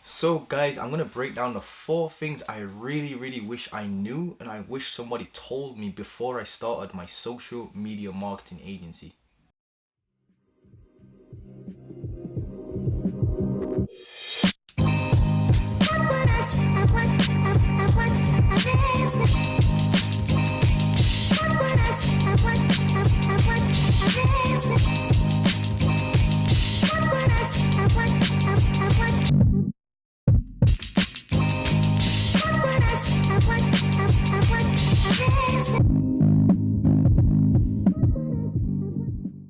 So guys, I'm gonna break down the 4 things I really wish I knew and I wish somebody told me before I started my social media marketing agency.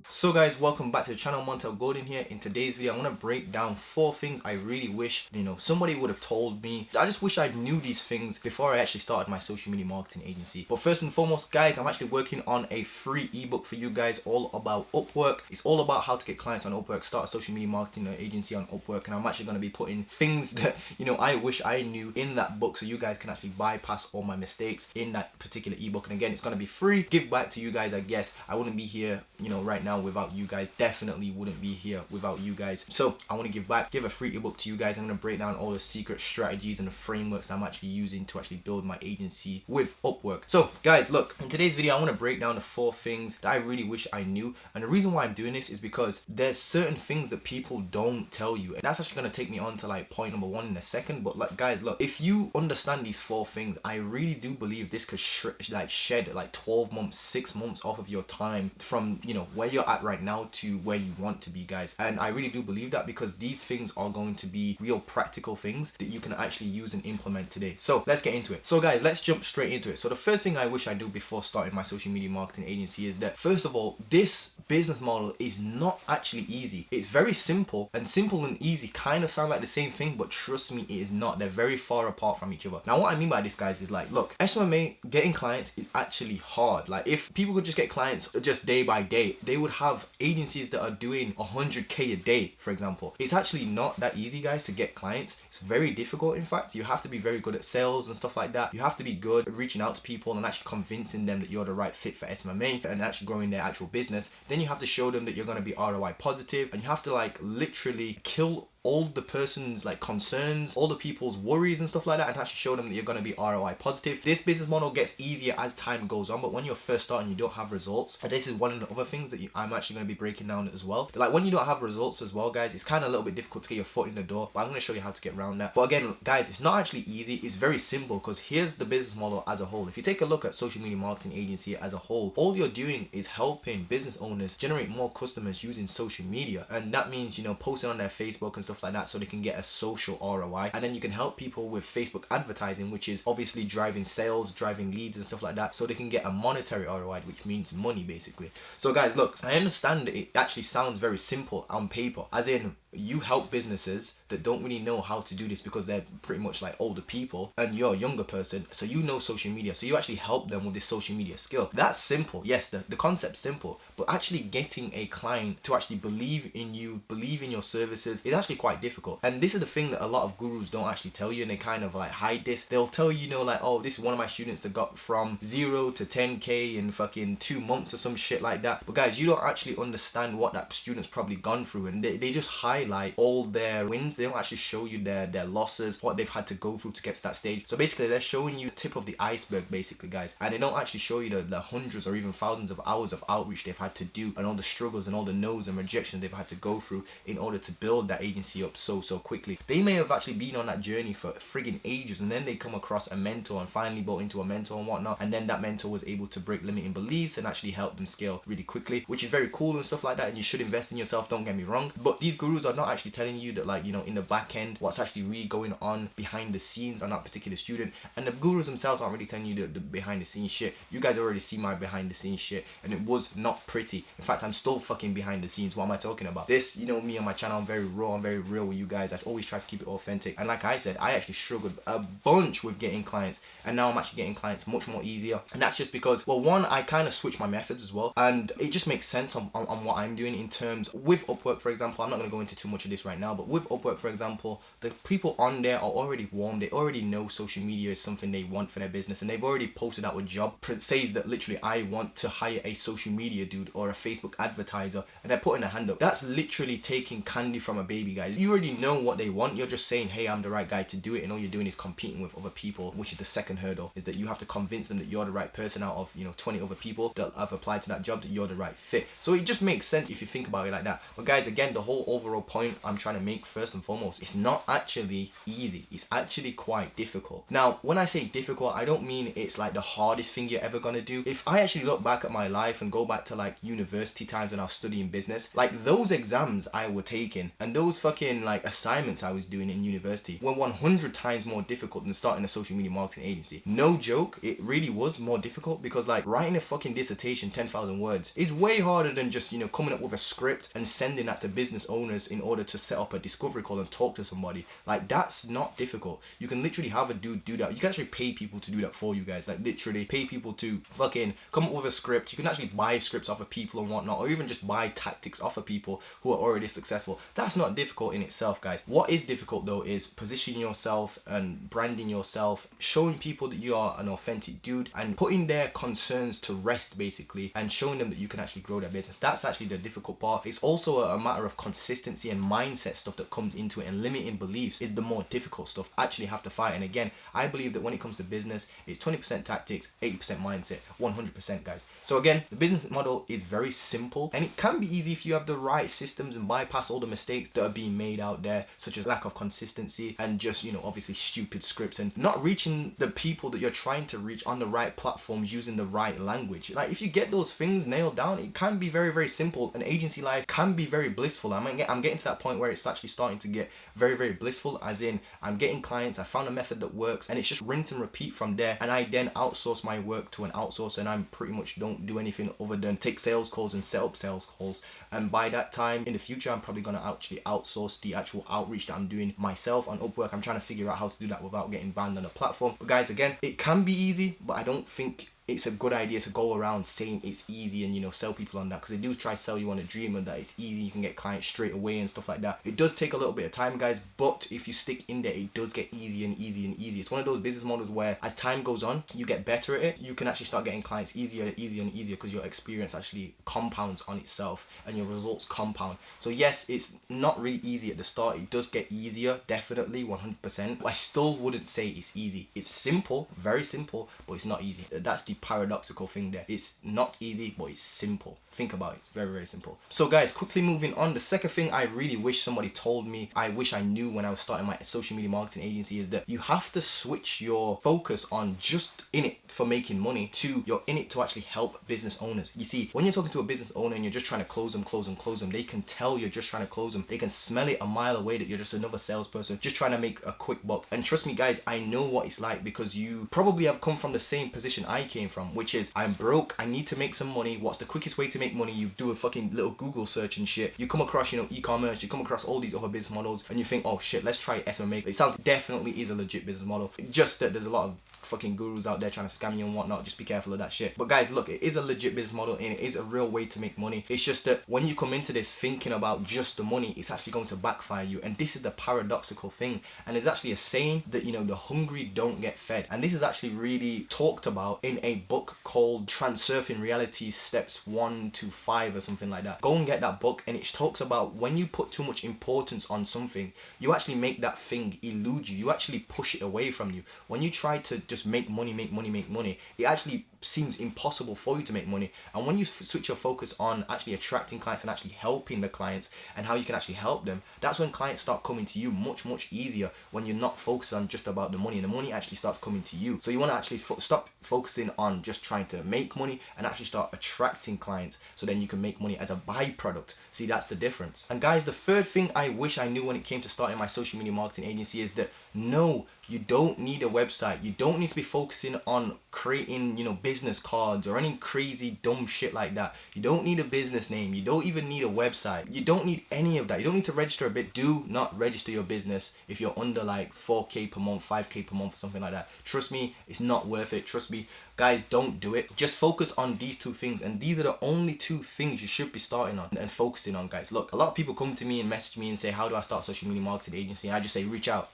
So guys, welcome back to the channel. Montel Golden here. In today's video, I'm gonna break down 4 things I really wish somebody would have told me. I just wish I knew these things before I actually started my social media marketing agency. But first and foremost, guys, I'm actually working on a free ebook for you guys all about Upwork. It's all about how to get clients on Upwork, start a social media marketing agency on Upwork, and I'm actually gonna be putting things that I wish I knew in that book, so you guys can actually bypass all my mistakes in that particular ebook. And again, it's gonna be free. Give back to you guys. I guess I wouldn't be here, right now without you guys. Definitely wouldn't be here without you guys. So I want to give back, give a free ebook to you guys. I'm going to break down all the secret strategies and the frameworks I'm actually using to actually build my agency with Upwork. So guys, look, in today's video I want to break down the 4 things that I really wish I knew. And the reason why I'm doing this is because there's certain things that people don't tell you, and that's actually going to take me on to like point number 1 in a second. But like guys, look, if you understand these 4 things, I really do believe this could shed like 12 months, 6 months off of your time from where you're at right now to where you want to be, guys. And I really do believe that, because these things are going to be real practical things that you can actually use and implement today. So let's get into it. So guys, let's jump straight into it. So the first thing I wish I knew before starting my social media marketing agency is that, first of all, this business model is not actually easy. It's very simple, and simple and easy kind of sound like the same thing, but trust me, it is not. They're very far apart from each other. Now what I mean by this, guys, is like, look, SMMA, getting clients is actually hard. Like, if people could just get clients just day by day, they would have agencies that are doing 100k a day, for example. It's actually not that easy, guys, to get clients. It's very difficult. In fact, you have to be very good at sales and stuff like that. You have to be good at reaching out to people and actually convincing them that you're the right fit for SMMA and actually growing their actual business. Then you have to show them that you're going to be ROI positive, and you have to like literally kill all the person's like concerns, all the people's worries and stuff like that, and actually show them that you're going to be ROI positive. This business model gets easier as time goes on, but when you're first starting, you don't have results. And this is one of the other things that I'm actually going to be breaking down as well. Like, when you don't have results as well, guys, it's kind of a little bit difficult to get your foot in the door, but I'm going to show you how to get around that. But again, guys, it's not actually easy. It's very simple, because here's the business model as a whole. If you take a look at social media marketing agency as a whole, all you're doing is helping business owners generate more customers using social media. And that means, posting on their Facebook and stuff like that, so they can get a social ROI. And then you can help people with Facebook advertising, which is obviously driving sales, driving leads and stuff like that, so they can get a monetary ROI, which means money basically. So guys, look, I understand that it actually sounds very simple on paper, as in you help businesses that don't really know how to do this because they're pretty much like older people, and you're a younger person, so you know social media, so you actually help them with this social media skill. That's simple. Yes, the concept's simple, but actually getting a client to actually believe in you, believe in your services, is actually quite difficult. And this is the thing that a lot of gurus don't actually tell you, and they kind of like hide this. They'll tell you, like, oh, this is one of my students that got from 0 to 10k in fucking 2 months or some shit like that. But guys, you don't actually understand what that student's probably gone through, and they just highlight all their wins. They don't actually show you their losses, what they've had to go through to get to that stage. So basically, they're showing you the tip of the iceberg basically, guys, and they don't actually show you the hundreds or even thousands of hours of outreach they've had to do, and all the struggles and all the no's and rejections they've had to go through in order to build that agency up so quickly. They may have actually been on that journey for friggin' ages, and then they come across a mentor and finally bought into a mentor and whatnot, and then that mentor was able to break limiting beliefs and actually help them scale really quickly, which is very cool and stuff like that. And you should invest in yourself, don't get me wrong, but these gurus are not actually telling you that, like, in the back end, what's actually really going on behind the scenes on that particular student. And the gurus themselves aren't really telling you the behind the scenes shit. You guys already see my behind the scenes shit, and it was not pretty. In fact, I'm still fucking behind the scenes. What am I talking about? This, me on my channel, I'm very raw, I'm very real with you guys. I always try to keep it authentic. And like I said, I actually struggled a bunch with getting clients, and now I'm actually getting clients much more easier. And that's just because, well, one, I kind of switched my methods as well, and it just makes sense on what I'm doing in terms with Upwork, for example. I'm not going to go into too much of this right now, but with Upwork, for example, the people on there are already warm. They already know social media is something they want for their business, and they've already posted out a job says that literally I want to hire a social media dude or a Facebook advertiser, and they're putting a hand up. That's literally taking candy from a baby, guys. You already know what they want. You're just saying, hey, I'm the right guy to do it, and all you're doing is competing with other people, which is the second hurdle, is that you have to convince them that you're the right person out of 20 other people that have applied to that job, that you're the right fit. So it just makes sense if you think about it like that. But guys, again, the whole overall point I'm trying to make, first and foremost, it's not actually easy. It's actually quite difficult. Now, when I say difficult, I don't mean it's like the hardest thing you're ever gonna do. If I actually look back at my life and go back to like university times when I was studying business, like those exams I were taking and those fucking like assignments I was doing in university were 100 times more difficult than starting a social media marketing agency. No joke, it really was more difficult, because like writing a fucking dissertation 10,000 words is way harder than just coming up with a script and sending that to business owners in order to set up a discovery call and talk to somebody. Like, that's not difficult. You can literally have a dude do that. You can actually pay people to do that for you guys. Like, literally pay people to fucking come up with a script. You can actually buy scripts off of people and whatnot, or even just buy tactics off of people who are already successful. That's not difficult in itself, guys. What is difficult though is positioning yourself and branding yourself, showing people that you are an authentic dude, and putting their concerns to rest basically, and showing them that you can actually grow their business. That's actually the difficult part. It's also a matter of consistency and mindset stuff that comes into it, and limiting beliefs is the more difficult stuff. Actually have to fight. And again, I believe that when it comes to business, it's 20% tactics, 80% mindset, 100%, guys. So again, the business model is very simple, and it can be easy if you have the right systems and bypass all the mistakes that are being made out there, such as lack of consistency and just obviously stupid scripts, and not reaching the people that you're trying to reach on the right platforms using the right language. Like, if you get those things nailed down, it can be very, very simple. An agency life can be very blissful. I'm getting to that point where it's actually starting to get very, very blissful, as in I'm getting clients, I found a method that works, and it's just rinse and repeat from there. And I then outsource my work to an outsourcer, and I'm pretty much don't do anything other than take sales calls and set up sales calls. And by that time in the future, I'm probably going to actually outsource the actual outreach that I'm doing myself on Upwork. I'm trying to figure out how to do that without getting banned on the platform. But guys, again, it can be easy, but I don't think it's a good idea to go around saying it's easy and sell people on that, because they do try to sell you on a dream and that it's easy, you can get clients straight away and stuff like that. It does take a little bit of time, guys, but if you stick in there, it does get easier and easier and easier. It's one of those business models where as time goes on, you get better at it. You can actually start getting clients easier and easier because your experience actually compounds on itself and your results compound. So yes, it's not really easy at the start. It does get easier, definitely, 100%. But I still wouldn't say it's easy. It's simple, very simple, but it's not easy. That's the paradoxical thing there. It's not easy, but it's simple. Think about it. It's very, very simple. So guys, quickly moving on. The second thing I really wish somebody told me, I wish I knew when I was starting my social media marketing agency, is that you have to switch your focus on just in it for making money to you're in it to actually help business owners. You see, when you're talking to a business owner and you're just trying to close them, they can tell you're just trying to close them. They can smell it a mile away that you're just another salesperson just trying to make a quick buck. And trust me, guys, I know what it's like, because you probably have come from the same position I came from, which is I'm broke, I need to make some money. What's the quickest way to make money? You do a fucking little Google search and shit. You come across, e-commerce, you come across all these other business models, and you think, oh shit, let's try SMMA. It sounds definitely is a legit business model. Just that there's a lot of fucking gurus out there trying to scam you and whatnot. Just be careful of that shit. But guys, look, it is a legit business model and it is a real way to make money. It's just that when you come into this thinking about just the money, it's actually going to backfire you. And this is the paradoxical thing. And there's actually a saying that the hungry don't get fed. And this is actually really talked about in a book called Transurfing Reality Steps 1 to 5 or something like that. Go and get that book, and it talks about when you put too much importance on something, you actually make that thing elude you. You actually push it away from you. When you try to just make money, it actually seems impossible for you to make money. And when you switch your focus on actually attracting clients and actually helping the clients and how you can actually help them, that's when clients start coming to you much easier, when you're not focused on just about the money, and the money actually starts coming to you. So you want to actually stop focusing on just trying to make money and actually start attracting clients, so then you can make money as a byproduct. See, that's the difference. And guys, the third thing I wish I knew when it came to starting my social media marketing agency is that no, you don't need a website. You don't need to be focusing on creating, business business cards or any crazy dumb shit like that. You don't need a business name. You don't even need a website. You don't need any of that. You don't need to register a bit. Do not register your business if you're under like 4K per month, 5K per month or something like that. Trust me, it's not worth it. Trust me, guys, don't do it. Just focus on these two things, and these are the only two things you should be starting on and focusing on, guys. Look, a lot of people come to me and message me and say, how do I start a social media marketing agency? And I just say, reach out,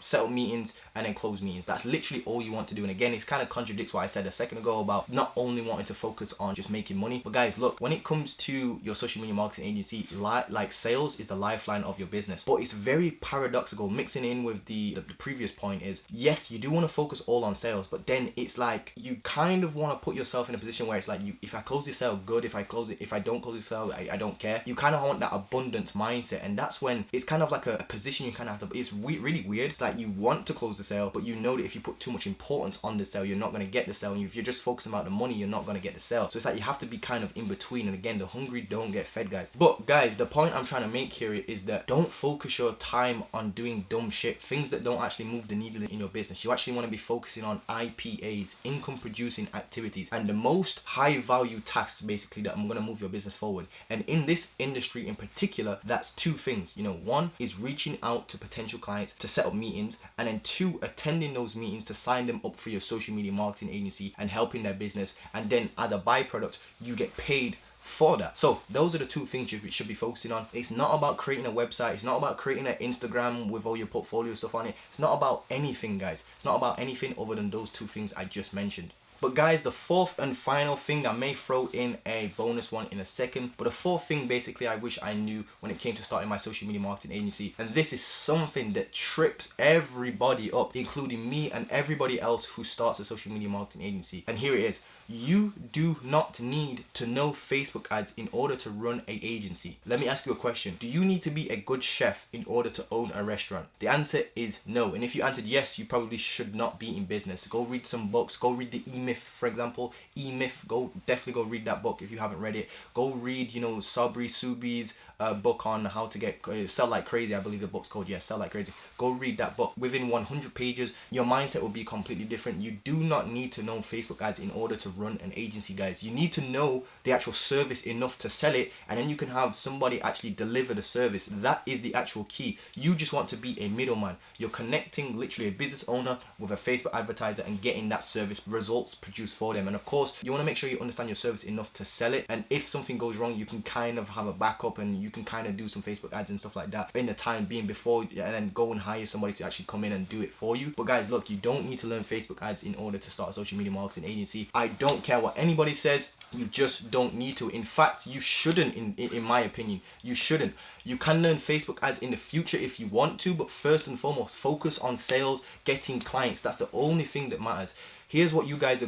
set up meetings, and then close meetings. That's literally all you want to do. And again, it kind of contradicts what I said a second ago about not only wanting to focus on just making money, but guys, look, when it comes to your social media marketing agency, like sales is the lifeline of your business. But it's very paradoxical. Mixing in with the previous point is, yes, you do want to focus all on sales, but then it's like you kind of want to put yourself in a position where it's like, if I close this sale, good. If I don't close this sale, I don't care. You kind of want that abundance mindset, and that's when it's kind of like a position you kind of have to. It's really weird. It's like you want to close the sale, but you know that if you put too much importance on the sale, you're not going to get the sale. And if you're just focusing about the money, you're not going to get the sale. So it's like you have to be kind of in between. And again, the hungry don't get fed, guys. But guys, the point I'm trying to make here is that don't focus your time on doing dumb shit, things that don't actually move the needle in your business. You actually want to be focusing on IPAs, income producing activities, and the most high value tasks basically that I'm going to move your business forward. And in this industry in particular, that's two things. One is reaching out to potential clients to set up meetings, and then two, attending those meetings to sign them up for your social media marketing agency and helping their business. And then as a byproduct, you get paid for that. So those are the two things you should be focusing on. It's not about creating a website. It's not about creating an Instagram with all your portfolio stuff on it. It's not about anything, guys. It's not about anything other than those two things I just mentioned. But guys, the fourth and final thing, I may throw in a bonus one in a second, but the fourth thing basically I wish I knew when it came to starting my social media marketing agency, and this is something that trips everybody up, including me and everybody else who starts a social media marketing agency. And here it is. You do not need to know Facebook ads in order to run an agency. Let me ask you a question. Do you need to be a good chef in order to own a restaurant? The answer is no. And if you answered yes, you probably should not be in business. Go read some books. Go read the E-Myth, for example. E-Myth, definitely go read that book if you haven't read it. Go read, Sabri Subi's book on how to get sell like crazy. I believe the book's called, Sell Like Crazy. Go read that book. Within 100 pages, your mindset will be completely different. You do not need to know Facebook ads in order to run an agency, guys. You need to know the actual service enough to sell it, and then you can have somebody actually deliver the service. That is the actual key. You just want to be a middleman. You're connecting literally a business owner with a Facebook advertiser and getting that service results produced for them. And of course, you want to make sure you understand your service enough to sell it, and if something goes wrong, you can kind of have a backup, and you can kind of do some Facebook ads and stuff like that in the time being before, and then go and hire somebody to actually come in and do it for you. But guys, look, you don't need to learn Facebook ads in order to start a social media marketing agency. I don't care what anybody says. You just don't need to. In fact, you shouldn't, in my opinion. You shouldn't. You can learn Facebook ads in the future if you want to, but first and foremost, focus on sales, getting clients. That's the only thing that matters. Here's what you guys are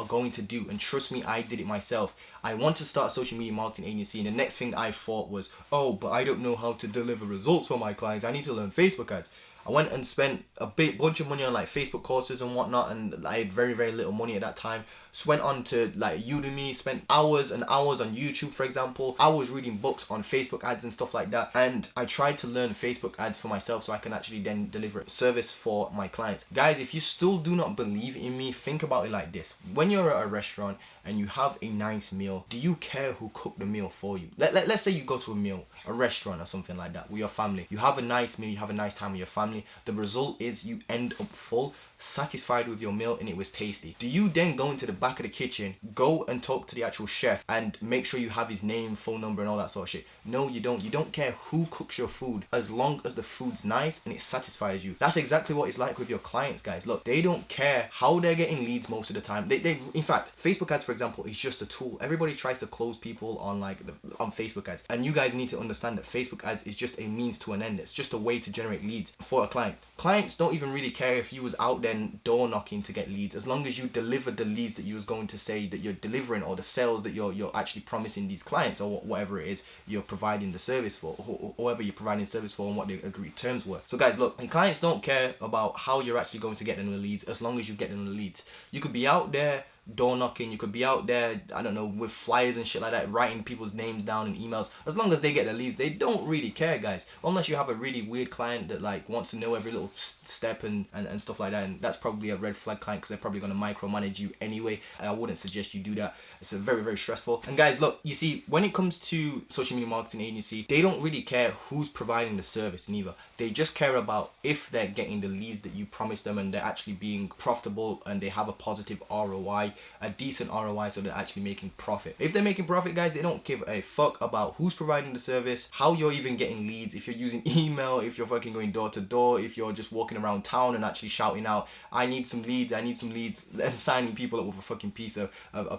going to do, and trust me, I did it myself. I want to start a social media marketing agency, and the next thing I thought was, oh, but I don't know how to deliver results for my clients. I need to learn Facebook ads. I went and spent a bunch of money on like Facebook courses and whatnot, and I had very, very little money at that time. So went on to like Udemy, spent hours and hours on YouTube, for example. I was reading books on Facebook ads and stuff like that, and I tried to learn Facebook ads for myself so I can actually then deliver a service for my clients. Guys, if you still do not believe in me, think about it like this. When you're at a restaurant and you have a nice meal, do you care who cooked the meal for you? Let's say you go to a restaurant or something like that with your family. You have a nice meal, you have a nice time with your family. The result is you end up full, satisfied with your meal, and it was tasty. Do you then go into the back of the kitchen, go and talk to the actual chef and make sure you have his name, phone number, and all that sort of shit? No, you don't. You don't care who cooks your food as long as the food's nice and it satisfies you. That's exactly what it's like with your clients, guys. Look, they don't care how they're getting leads most of the time. They in fact, Facebook ads, for example, is just a tool. Everybody tries to close people on on Facebook ads, and you guys need to understand that Facebook ads is just a means to an end. It's just a way to generate leads for a client. Clients don't even really care if you was out there door knocking to get leads, as long as you deliver the leads that you was going to say that you're delivering, or the sales that you're actually promising these clients, or whatever it is you're providing the service for, or whoever you're providing service for, and what the agreed terms were. So guys, look, clients don't care about how you're actually going to get them the leads, as long as you get them the leads. You could be out there door knocking, you could be out there, I don't know, with flyers and shit like that, writing people's names down in emails. As long as they get the leads, they don't really care, guys. Unless you have a really weird client that like wants to know every little step and stuff like that, and that's probably a red flag client because they're probably going to micromanage you anyway. I wouldn't suggest you do that. It's a very, very stressful. And guys, look, you see, when it comes to social media marketing agency, they don't really care who's providing the service neither. They just care about if they're getting the leads that you promised them and they're actually being profitable and they have a positive ROI, a decent ROI, so they're actually making profit. If they're making profit, guys, they don't give a fuck about who's providing the service, how you're even getting leads, if you're using email, if you're fucking going door to door, if you're just walking around town and actually shouting out, I need some leads, and signing people up with a fucking piece of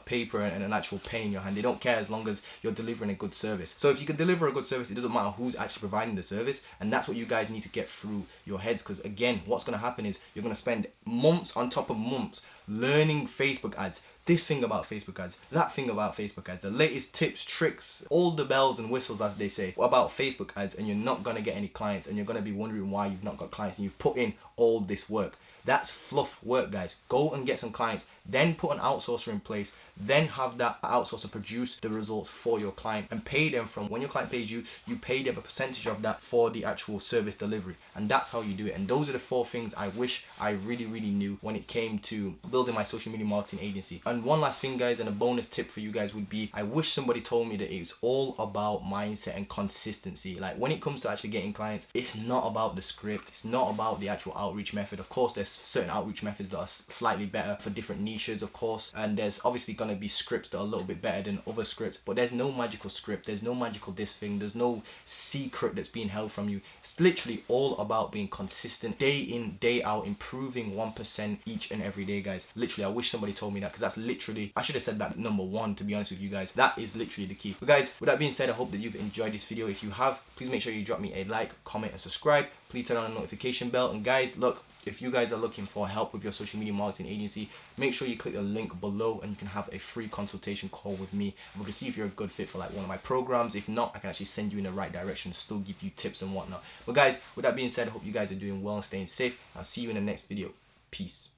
paper and an actual pen in your hand. They don't care as long as you're delivering a good service. So if you can deliver a good service, it doesn't matter who's actually providing the service, and that's what you guys need to get through your heads, because again, what's going to happen is you're going to spend months on top of months learning Facebook ads, this thing about Facebook ads, that thing about Facebook ads, the latest tips, tricks, all the bells and whistles, as they say, about Facebook ads, and you're not going to get any clients, and you're going to be wondering why you've not got clients, and you've put in all this work. That's fluff work, guys. Go and get some clients, then put an outsourcer in place, then have that outsourcer produce the results for your client and pay them from when your client pays you, you pay them a percentage of that for the actual service delivery. And that's how you do it. And those are the 4 things I wish I really knew when it came to building my social media marketing agency. And one last thing, guys, and a bonus tip for you guys would be, I wish somebody told me that it was all about mindset and consistency. Like when it comes to actually getting clients, it's not about the script, it's not about the actual outreach method. Of course, there's certain outreach methods that are slightly better for different niches, of course, and there's obviously going to be scripts that are a little bit better than other scripts, but there's no magical script, there's no magical this thing, there's no secret that's being held from you. It's literally all about being consistent, day in, day out, improving 1% each and every day, guys. Literally, I wish somebody told me that, because that's literally, I should have said that number 1, to be honest with you guys. That is literally the key. But guys, with that being said, I hope that you've enjoyed this video. If you have, please make sure you drop me a like, comment and subscribe. Please turn on the notification bell. And guys, look, if you guys are looking for help with your social media marketing agency, make sure you click the link below and you can have a free consultation call with me. We can see if you're a good fit for like one of my programs. If not, I can actually send you in the right direction, still give you tips and whatnot. But guys, with that being said, I hope you guys are doing well and staying safe. I'll see you in the next video. Peace.